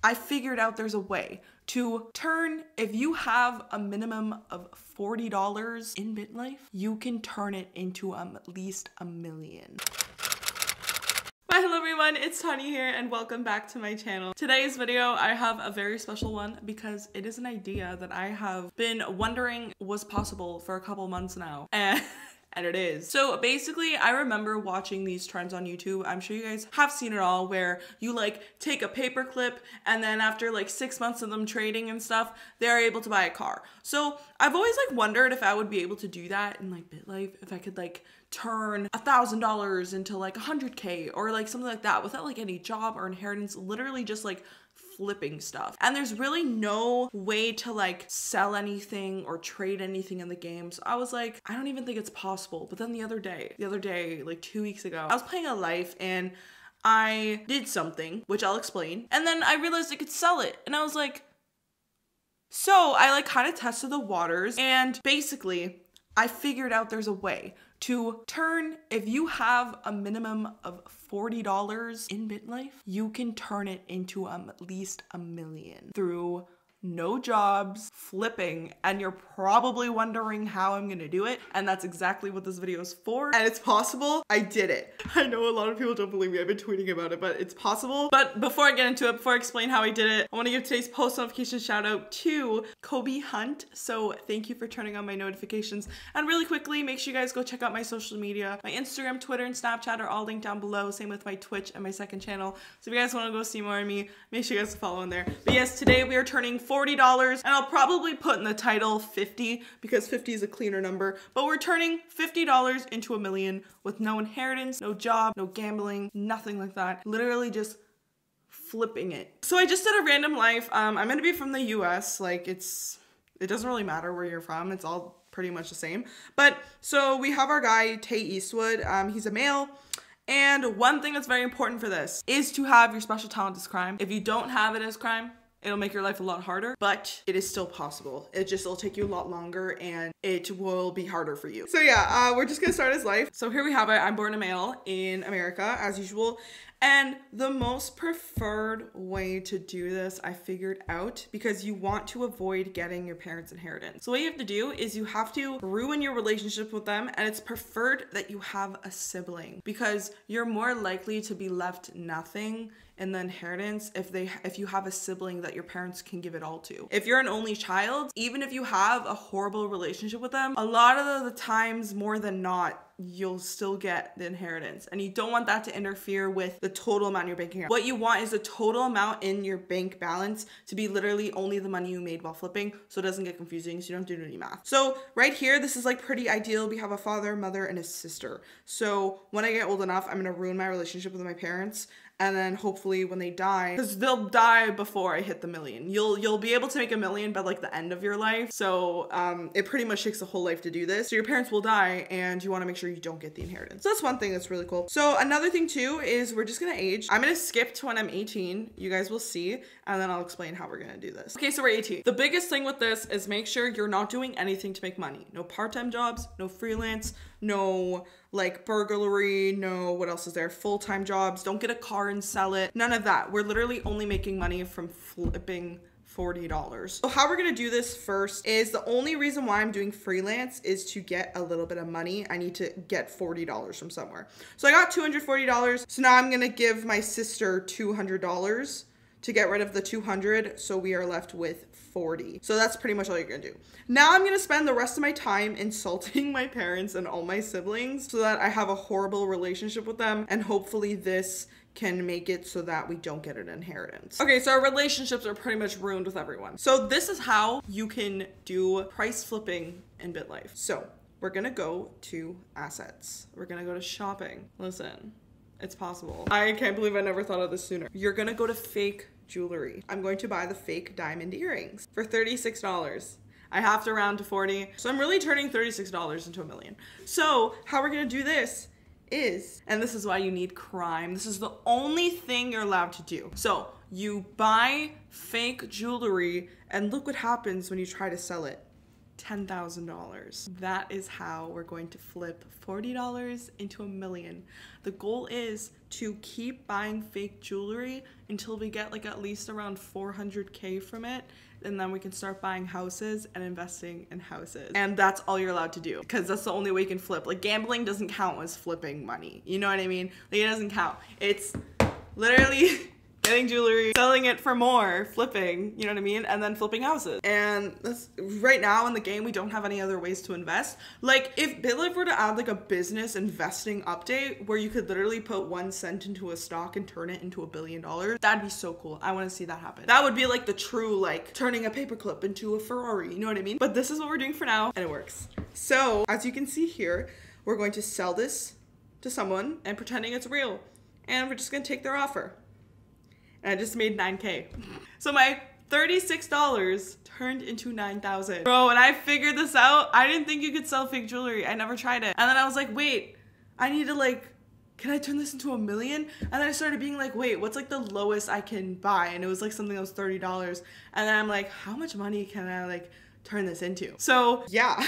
I figured out there's a way to turn, if you have a minimum of $40 in Bitlife, you can turn it into at least $1 million. Hi, hello everyone, it's Tanya here and welcome back to my channel. Today's video, I have a very special one because it is an idea that I have been wondering was possible for a couple months now. And it is. So basically, I remember watching these trends on YouTube. I'm sure you guys have seen it all, where you like take a paper clip and then after like 6 months of them trading and stuff, they're able to buy a car. So I've always like wondered if I would be able to do that in like Bitlife, if I could like turn $1,000 into like 100K or like something like that without like any job or inheritance, literally just like flipping stuff. And there's really no way to like sell anything or trade anything in the game. So I was like, I don't even think it's possible. But then the other day, like 2 weeks ago, I was playing a life and I did something, which I'll explain. And then I realized I could sell it. And I was like, so I like kind of tested the waters and basically I figured out there's a way to turn, if you have a minimum of $40 in Bitlife, you can turn it into at least $1 million through no jobs, flipping, and you're probably wondering how I'm gonna do it, and that's exactly what this video is for, and it's possible. I did it. I know a lot of people don't believe me. I've been tweeting about it, but it's possible. But before I get into it, before I explain how I did it, I want to give today's post notification shout out to Kobe Hunt. So thank you for turning on my notifications. And really quickly, make sure you guys go check out my social media. My Instagram, Twitter, and Snapchat are all linked down below. Same with my Twitch and my second channel. So if you guys want to go see more of me, make sure you guys follow in there. But yes, today we are turning $40, and I'll probably put in the title 50 because 50 is a cleaner number, but we're turning $50 into $1 million with no inheritance, no job, no gambling, nothing like that. Literally just flipping it. So I just did a random life. I'm gonna be from the US. Like it doesn't really matter where you're from. It's all pretty much the same. But so we have our guy, Tay Eastwood. He's a male. And one thing that's very important for this is to have your special talent as crime. If you don't have it as crime, it'll make your life a lot harder, but it is still possible. It'll take you a lot longer and it will be harder for you. So yeah, we're just gonna start his life. So here we have it. I'm born a male in America as usual. And the most preferred way to do this, I figured out, because you want to avoid getting your parents' inheritance. So what you have to do is you have to ruin your relationship with them, and it's preferred that you have a sibling because you're more likely to be left nothing in the inheritance if you have a sibling that your parents can give it all to. If you're an only child, even if you have a horrible relationship with them, a lot of the times, more than not, you'll still get the inheritance, and you don't want that to interfere with the total amount in your bank account. What you want is the total amount in your bank balance to be literally only the money you made while flipping, so it doesn't get confusing, so you don't do any math. So right here, this is like pretty ideal. We have a father, mother, and a sister. So when I get old enough, I'm gonna ruin my relationship with my parents, and then hopefully when they die, because they'll die before I hit the million. You'll be able to make $1 million by like the end of your life. So it pretty much takes a whole life to do this. So your parents will die and you want to make sure you don't get the inheritance. So that's one thing that's really cool. So another thing too is we're just gonna age. I'm gonna skip to when I'm 18. You guys will see, and then I'll explain how we're gonna do this. Okay, so we're 18. The biggest thing with this is make sure you're not doing anything to make money. No part-time jobs, no freelance, no like burglary, no, what else is there? Full-time jobs. Don't get a car and sell it. None of that. We're literally only making money from flipping $40. So how we're gonna do this first is the only reason why I'm doing freelance is to get a little bit of money. I need to get $40 from somewhere. So I got $240. So now I'm gonna give my sister $200 to get rid of the 200. So we are left with 40. So that's pretty much all you're gonna do. Now I'm gonna spend the rest of my time insulting my parents and all my siblings so that I have a horrible relationship with them, and hopefully this can make it so that we don't get an inheritance. Okay, so our relationships are pretty much ruined with everyone. So this is how you can do price flipping in Bitlife. So we're gonna go to assets. We're gonna go to shopping. Listen, it's possible. I can't believe I never thought of this sooner. You're gonna go to fake jewelry. I'm going to buy the fake diamond earrings for $36. I have to round to 40. So I'm really turning $36 into $1 million. So how we're gonna do this is, and this is why you need crime. This is the only thing you're allowed to do. So you buy fake jewelry and look what happens when you try to sell it. $10,000. That is how we're going to flip $40 into $1 million. The goal is to keep buying fake jewelry until we get like at least around 400K from it, and then we can start buying houses and investing in houses. And that's all you're allowed to do, because that's the only way you can flip. Like, gambling doesn't count as flipping money. You know what I mean? Like, it doesn't count. It's literally getting jewelry, selling it for more, flipping, you know what I mean? And then flipping houses. And that's, right now in the game, we don't have any other ways to invest. Like, if Bitlife were to add like a business investing update where you could literally put 1 cent into a stock and turn it into $1 billion, that'd be so cool. I want to see that happen. That would be like the true, like, turning a paperclip into a Ferrari, you know what I mean? But this is what we're doing for now, and it works. So, as you can see here, we're going to sell this to someone and pretending it's real. And we're just gonna take their offer. And I just made 9K. So my $36 turned into 9,000. Bro, when I figured this out, I didn't think you could sell fake jewelry. I never tried it. And then I was like, wait, I need to like, can I turn this into $1 million? And then I started being like, wait, what's like the lowest I can buy? And it was like something that was $30. And then I'm like, how much money can I like turn this into? So yeah.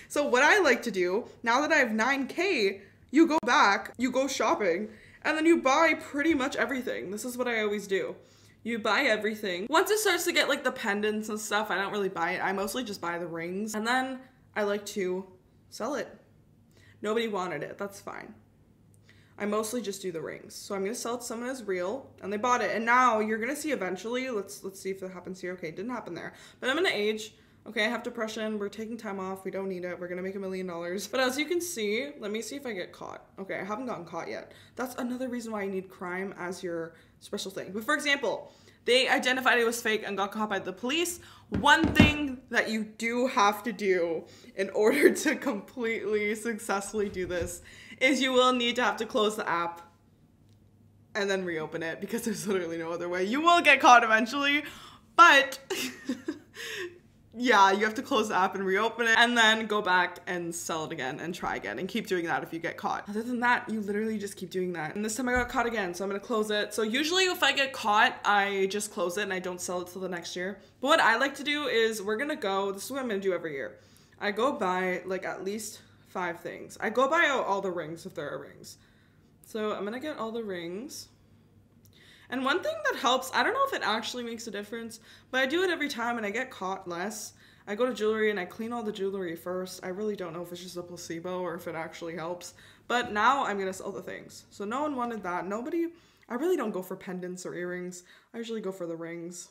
So what I like to do, now that I have 9K, you go back, you go shopping, and then you buy pretty much everything. This is what I always do. You buy everything. Once it starts to get like the pendants and stuff, I don't really buy it. I mostly just buy the rings. And then I like to sell it. Nobody wanted it, that's fine. I mostly just do the rings. So I'm gonna sell it to someone as real, and they bought it. And now you're gonna see eventually, let's see if that happens here. Okay, it didn't happen there. But I'm gonna age. Okay, I have depression, we're taking time off, we don't need it, we're gonna make $1 million. But as you can see, let me see if I get caught. Okay, I haven't gotten caught yet. That's another reason why you need crime as your special thing. But for example, they identified it was fake and got caught by the police. One thing that you do have to do in order to completely successfully do this is you will need to have to close the app and then reopen it, because there's literally no other way. You will get caught eventually, but yeah, you have to close the app and reopen it and then go back and sell it again and try again and keep doing that if you get caught. Other than that, you literally just keep doing that. And this time I got caught again, so I'm gonna close it. So usually if I get caught, I just close it and I don't sell it till the next year. But what I like to do is we're gonna go, this is what I'm gonna do every year. I go buy like at least 5 things. I go buy all the rings if there are rings. So I'm gonna get all the rings. And one thing that helps, I don't know if it actually makes a difference, but I do it every time and I get caught less. I go to jewelry and I clean all the jewelry first. I really don't know if it's just a placebo or if it actually helps. But now I'm gonna sell the things. So no one wanted that. Nobody, I really don't go for pendants or earrings. I usually go for the rings.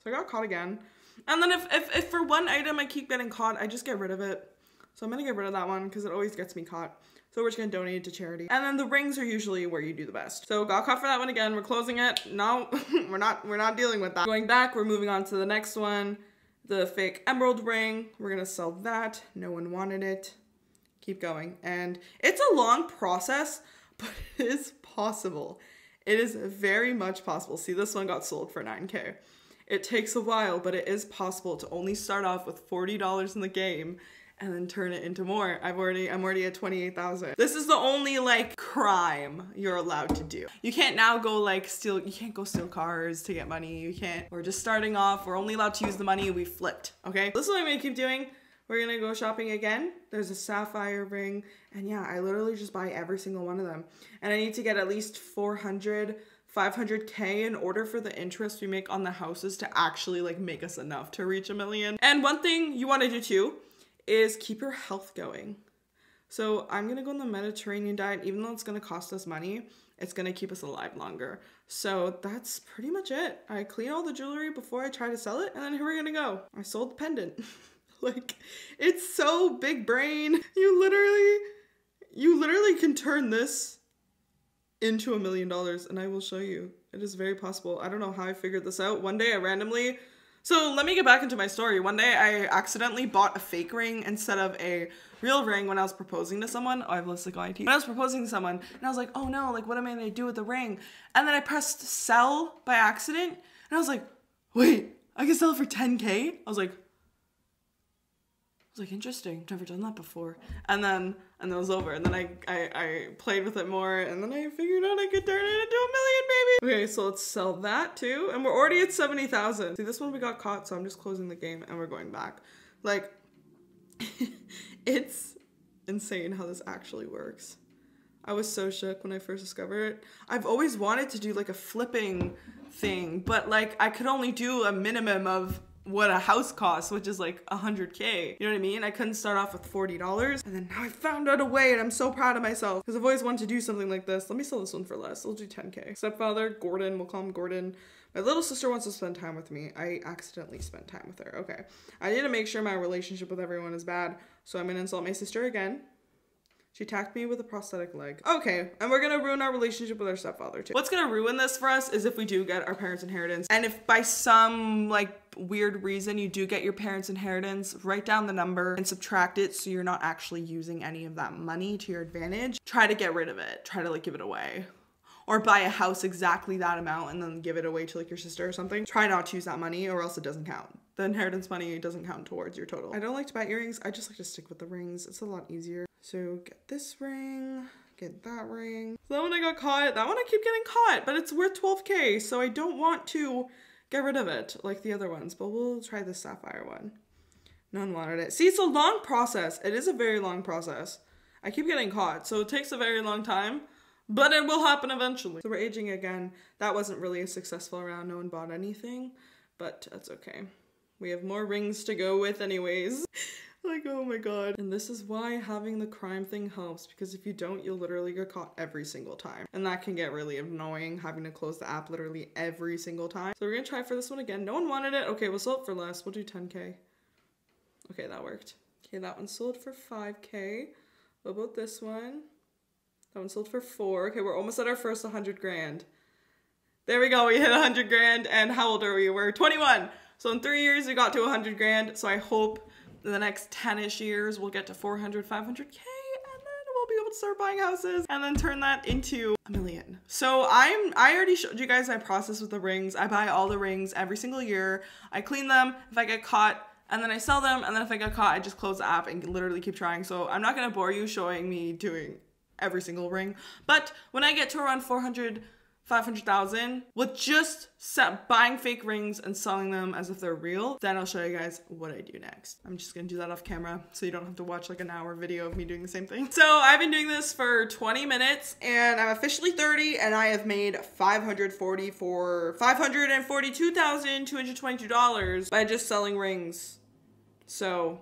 So I got caught again. And then if for one item I keep getting caught, I just get rid of it. So I'm gonna get rid of that one because it always gets me caught. So we're just gonna donate it to charity. And then the rings are usually where you do the best. So got caught for that one again. We're closing it. No, we're not dealing with that. Going back, we're moving on to the next one. The fake emerald ring. We're gonna sell that. No one wanted it. Keep going. And it's a long process, but it is possible. It is very much possible. See, this one got sold for 9K. It takes a while, but it is possible to only start off with $40 in the game and then turn it into more. I'm already at 28,000. This is the only like crime you're allowed to do. You can't now go like steal, you can't go steal cars to get money. You can't, we're just starting off. We're only allowed to use the money we flipped, okay? This is what I'm gonna keep doing. We're gonna go shopping again. There's a sapphire ring. And yeah, I literally just buy every single one of them. And I need to get at least 500K in order for the interest we make on the houses to actually like make us enough to reach $1 million. And one thing you wanna do too is keep your health going. So I'm gonna go on the Mediterranean diet. Even though it's gonna cost us money, it's gonna keep us alive longer. So that's pretty much it. I clean all the jewelry before I try to sell it, and then here we're gonna go. I sold the pendant. Like, it's so big brain. You literally can turn this into $1 million, and I will show you. It is very possible. I don't know how I figured this out. One day I randomly, so let me get back into my story. One day I accidentally bought a fake ring instead of a real ring when I was proposing to someone. Oh, I have lipstick on my teeth. When I was proposing to someone, and I was like, oh no, like what am I gonna do with the ring? And then I pressed sell by accident, and I was like, wait, I can sell it for 10K? I was like, interesting, I've never done that before. And then it was over. And then I played with it more, and then I figured out I could turn it into $1 million, baby. Okay, so let's sell that too. And we're already at 70,000. See, this one we got caught, so I'm just closing the game and we're going back. Like, It's insane how this actually works. I was so shook when I first discovered it. I've always wanted to do like a flipping thing, but like I could only do a minimum of what a house costs, which is like 100K. You know what I mean? I couldn't start off with $40. And then now I found out a way, and I'm so proud of myself because I've always wanted to do something like this. Let me sell this one for less. We'll do 10K. Stepfather, Gordon, we'll call him Gordon. My little sister wants to spend time with me. I accidentally spent time with her. Okay. I need to make sure my relationship with everyone is bad, so I'm gonna insult my sister again. She attacked me with a prosthetic leg. Okay, and we're gonna ruin our relationship with our stepfather too. What's gonna ruin this for us is if we do get our parents' inheritance. And if by some like weird reason you do get your parents' inheritance, write down the number and subtract it so you're not actually using any of that money to your advantage. Try to get rid of it. Try to like give it away. Or buy a house exactly that amount and then give it away to like your sister or something. Try not to use that money or else it doesn't count. The inheritance money doesn't count towards your total. I don't like to buy earrings. I just like to stick with the rings. It's a lot easier. So get this ring, get that ring. So that one I got caught. That one I keep getting caught, but it's worth 12K. So I don't want to get rid of it like the other ones, but we'll try the sapphire one. No one wanted it. See, it's a long process. It is a very long process. I keep getting caught, so it takes a very long time. But it will happen eventually. So we're aging again. That wasn't really a successful round. No one bought anything, but that's okay. We have more rings to go with anyways. Like, oh my god. And this is why having the crime thing helps, because if you don't, you'll literally get caught every single time. And that can get really annoying, having to close the app literally every single time. So we're gonna try for this one again. No one wanted it. Okay, we'll sell it for less. We'll do 10K. Okay, that worked. Okay, that one sold for 5K. What about this one? That one sold for 4. Okay, we're almost at our first 100 grand. There we go, we hit 100 grand, and how old are we? We're 21. So in 3 years, we got to 100 grand. So I hope in the next 10-ish years, we'll get to 400, 500K, and then we'll be able to start buying houses and then turn that into $1 million. So I already showed you guys my process with the rings. I buy all the rings every single year. I clean them if I get caught, and then I sell them, and then if I get caught, I just close the app and literally keep trying. So I'm not gonna bore you showing me doing every single ring, but when I get to around 400, 500,000 with just buying fake rings and selling them as if they're real, then I'll show you guys what I do next. I'm just gonna do that off camera so you don't have to watch like an hour video of me doing the same thing. So I've been doing this for 20 minutes and I'm officially 30 and I have made $542,222 by just selling rings. So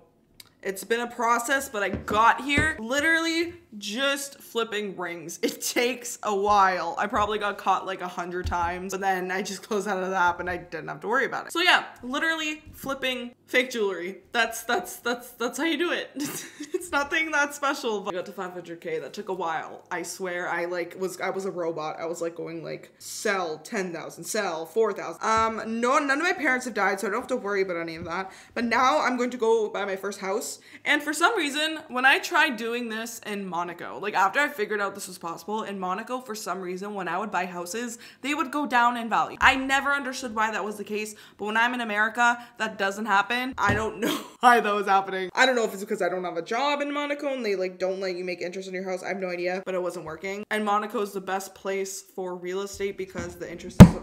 it's been a process, but I got here literally just flipping rings. It takes a while. I probably got caught like 100 times, but then I just closed out of the app and I didn't have to worry about it. So yeah, literally flipping fake jewelry. That's how you do it. It's nothing that special. But I got to 500K. That took a while. I swear I was a robot. I was like going like sell 10,000, sell 4,000. None of my parents have died, so I don't have to worry about any of that. But now I'm going to go buy my first house. And for some reason, when I tried doing this in Monaco, like after I figured out this was possible, in Monaco, for some reason, when I would buy houses, they would go down in value. I never understood why that was the case, but when I'm in America, that doesn't happen. I don't know why that was happening. I don't know if it's because I don't have a job in Monaco and they like don't let you make interest in your house. I have no idea, but it wasn't working. And Monaco is the best place for real estate because the interest is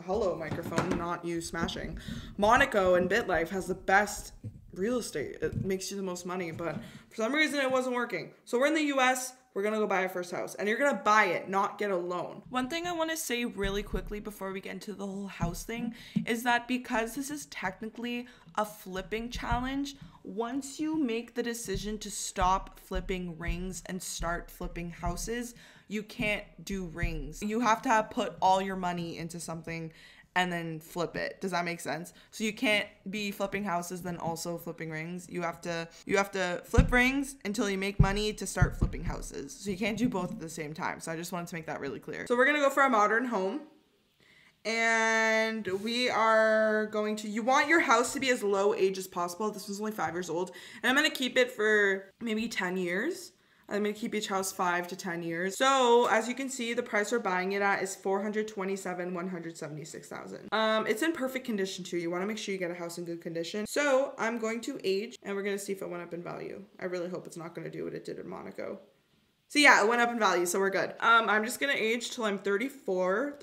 hello microphone, not you smashing. Monaco and Bitlife has the best real estate. It makes you the most money, but for some reason it wasn't working. So we're in the US, we're gonna go buy our first house and you're gonna buy it, not get a loan. One thing I want to say really quickly before we get into the whole house thing is that because this is technically a flipping challenge, once you make the decision to stop flipping rings and start flipping houses, you can't do rings. You have to put all your money into something and then flip it. Does that make sense? So you can't be flipping houses then also flipping rings. You have to flip rings until you make money to start flipping houses. So you can't do both at the same time. So I just wanted to make that really clear. So we're gonna go for a modern home. And we are going to, you want your house to be as low age as possible. This was only 5 years old. And I'm gonna keep it for maybe 10 years. I'm gonna keep each house 5 to 10 years. So as you can see, the price we're buying it at is $427,176,000. It's in perfect condition too. You wanna make sure you get a house in good condition. So I'm going to age and we're gonna see if it went up in value. I really hope it's not gonna do what it did in Monaco. So yeah, it went up in value, so we're good. I'm just gonna age till I'm 35,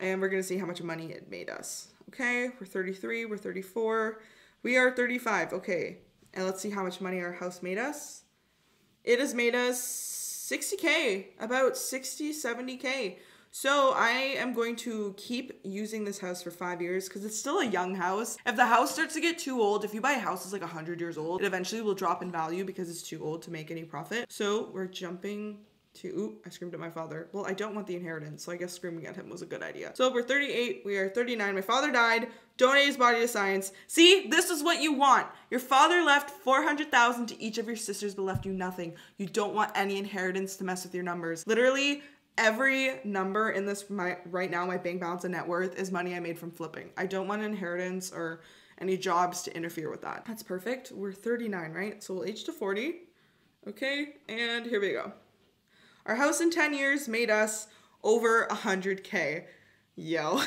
and we're gonna see how much money it made us. Okay, we're 33, we're 34, we are 35, okay. And let's see how much money our house made us. It has made us 60K, about 60, 70K. So I am going to keep using this house for 5 years because it's still a young house. If the house starts to get too old, if you buy a house that's like 100 years old, it eventually will drop in value because it's too old to make any profit. So we're jumping to, ooh, I screamed at my father. Well, I don't want the inheritance, so I guess screaming at him was a good idea. So we're 38, we are 39. My father died, donated his body to science. See, this is what you want. Your father left 400,000 to each of your sisters, but left you nothing. You don't want any inheritance to mess with your numbers. Literally, every number in this, right now, my bank balance and net worth is money I made from flipping. I don't want an inheritance or any jobs to interfere with that. That's perfect. We're 39, right? So we'll age to 40. Okay, and here we go. Our house in 10 years made us over 100K. Yo,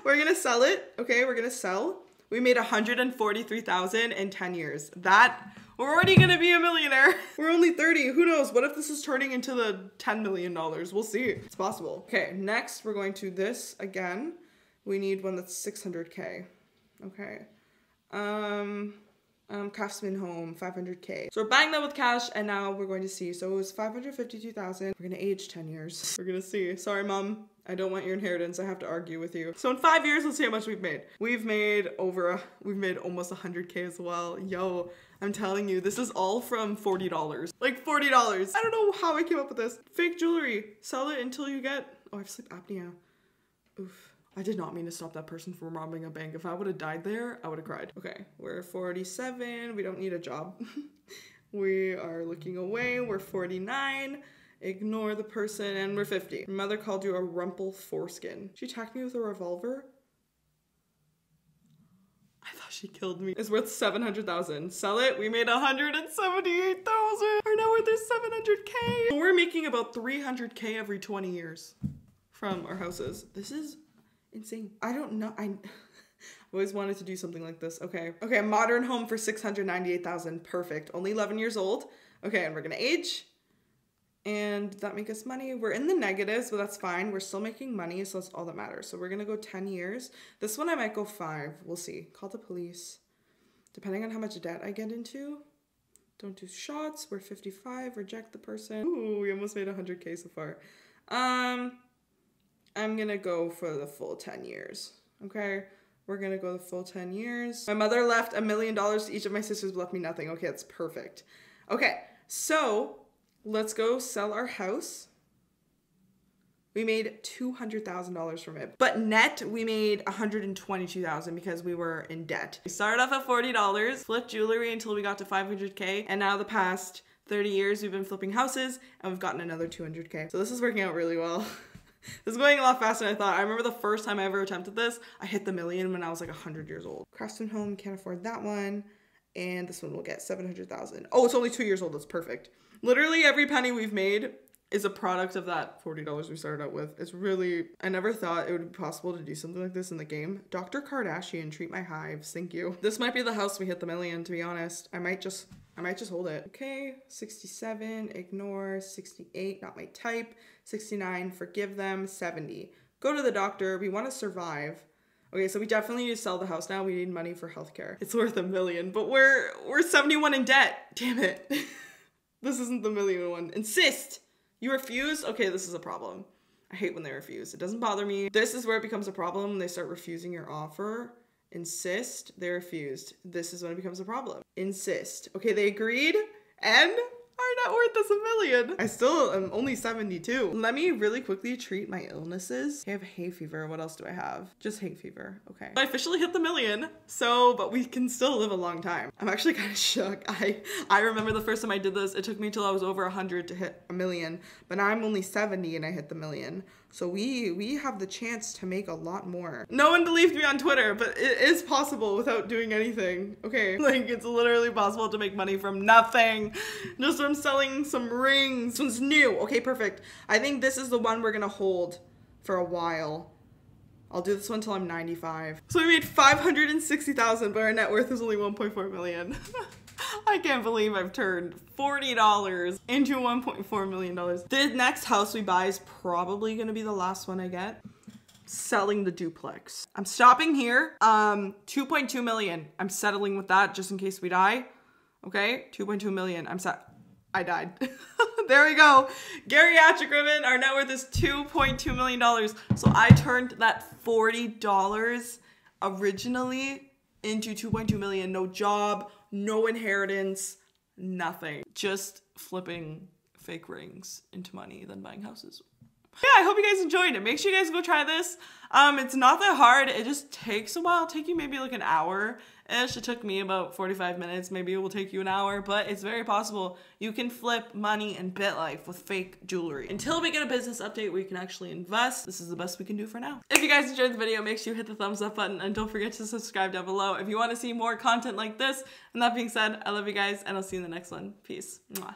we're gonna sell it. Okay, we're gonna sell. We made 143,000 in 10 years. We're already gonna be a millionaire. We're only 30, who knows? What if this is turning into the $10 million? We'll see, it's possible. Okay, next we're going to this again. We need one that's 600K, okay. Craftsman home, 500K. So we're buying that with cash and now we're going to see. So it was 552,000. We're gonna age 10 years. We're gonna see. Sorry, mom. I don't want your inheritance. I have to argue with you. So in 5 years, let's see how much we've made. We've made almost 100K as well. Yo, I'm telling you, this is all from $40. Like $40. I don't know how I came up with this. Fake jewelry. Sell it until you get, oh, I have sleep apnea. Oof. I did not mean to stop that person from robbing a bank. If I would have died there, I would have cried. Okay, we're 47. We don't need a job. We are looking away. We're 49. Ignore the person, and we're 50. My mother called you a rumple foreskin. She attacked me with a revolver. I thought she killed me. It's worth 700,000. Sell it. We made 178,000. Our net worth is 700K. We're making about 300K every 20 years from our houses. This is insane. I don't know. I always wanted to do something like this. Okay. Okay, a modern home for 698,000. Perfect. Only 11 years old. Okay, and we're gonna age. And that make us money. We're in the negatives, but that's fine. We're still making money, so that's all that matters. So we're gonna go 10 years. This one I might go 5. We'll see. Call the police. Depending on how much debt I get into. Don't do shots. We're 55. Reject the person. Ooh, we almost made 100K so far. I'm gonna go for the full 10 years, okay? We're gonna go the full 10 years. My mother left $1 million to each of my sisters, left me nothing. Okay, that's perfect. Okay, so let's go sell our house. We made $200,000 from it, but net we made $122,000 because we were in debt. We started off at $40, flipped jewelry until we got to 500K, and now the past 30 years we've been flipping houses and we've gotten another 200K. So this is working out really well. This is going a lot faster than I thought. I remember the first time I ever attempted this, I hit the million when I was like 100 years old. Craftsman home, can't afford that one. And this one will get 700,000. Oh, it's only 2 years old, that's perfect. Literally every penny we've made is a product of that $40 we started out with. It's really, I never thought it would be possible to do something like this in the game. Dr. Kardashian, treat my hives, thank you. This might be the house we hit the million, to be honest. I might just hold it. Okay, 67, ignore, 68, not my type, 69, forgive them, 70. Go to the doctor, we want to survive. Okay, so we definitely need to sell the house now. We need money for healthcare. It's worth $1 million, but we're 71 in debt. Damn it. This isn't the million one. Insist. You refuse? Okay, this is a problem. I hate when they refuse. It doesn't bother me. This is where it becomes a problem when they start refusing your offer. Insist, they refused. This is when it becomes a problem. Insist. Okay, they agreed, and our net worth is $1 million. I still am only 72. Let me really quickly treat my illnesses. I have hay fever. What else do I have? Just hay fever. Okay. I officially hit the million, so, but we can still live a long time. I'm actually kind of shook. I remember the first time I did this, it took me till I was over 100 to hit $1 million, but now I'm only 70 and I hit the million. So we have the chance to make a lot more. No one believed me on Twitter, but it is possible without doing anything. Okay, like it's literally possible to make money from nothing. Just from selling some rings. This one's new. Okay, perfect. I think this is the one we're gonna hold for a while. I'll do this one till I'm 95. So we made 560,000, but our net worth is only 1.4 million. I can't believe I've turned $40 into $1.4 million. The next house we buy is probably gonna be the last one I get. Selling the duplex. I'm stopping here. 2.2 million. I'm settling with that just in case we die. Okay, 2.2 million. I'm sorry, I died. There we go. Geriatric ribbon, our net worth is $2.2 million. So I turned that $40 originally into 2.2 million. No job, no inheritance, nothing. Just flipping fake rings into money, then buying houses. Yeah, I hope you guys enjoyed it. Make sure you guys go try this. It's not that hard. It just takes a while. It'll take you maybe like an hour-ish. It took me about 45 minutes. Maybe it will take you an hour, but it's very possible. You can flip money in Bitlife with fake jewelry. Until we get a business update where you can actually invest, this is the best we can do for now. If you guys enjoyed the video, make sure you hit the thumbs up button and don't forget to subscribe down below if you want to see more content like this. And that being said, I love you guys and I'll see you in the next one. Peace. Mwah.